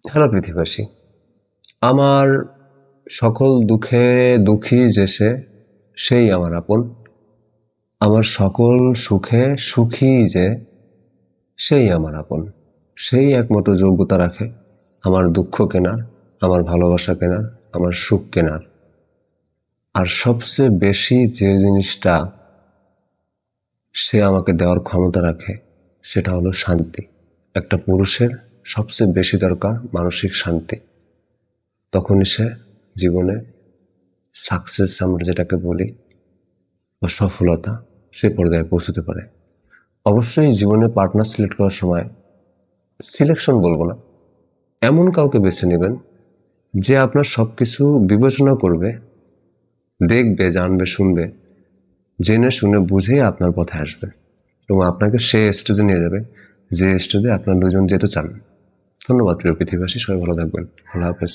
Hello পৃথিবীবাসী, আমার সকল দুঃখে দুঃখী যে সেই আমার আপন। আমার সকল সুখে সুখী যে সেই আমার আপন। সেই একমাত্র যোগ্যতা রাখে আমার দুঃখ কেনার, আমার ভালোবাসা কেনার, আমার সুখ কেনার। আর সবচেয়ে বেশি যে জিনিসটা সে আমাকে দেওয়ার ক্ষমতা রাখে সেটা হলো শান্তি। একটা পুরুষের সবচেয়ে বেশি দরকার মানসিক শান্তি। তখনই সে জীবনে সাকসেস আমরা যেটাকে বলি বা সফলতা সে পর্যায়ে পৌঁছতে পারে। অবশ্যই জীবনে পার্টনার সিলেক্ট করার সময় সিলেকশন বলবো না, এমন কাউকে বেছে নেবেন যে আপনার সবকিছু বিবেচনা করবে, দেখবে, জানবে, শুনবে, জেনে শুনে বুঝেই আপনার পথে আসবে এবং আপনাকে সে স্টেজে নিয়ে যাবে যে স্টেজে আপনার দুজন যেতে চান। ধন্যবাদ প্রিয় পৃথিবীবাসী, সবাই ভালো থাকবেন। আল্লাহ হাফেজ।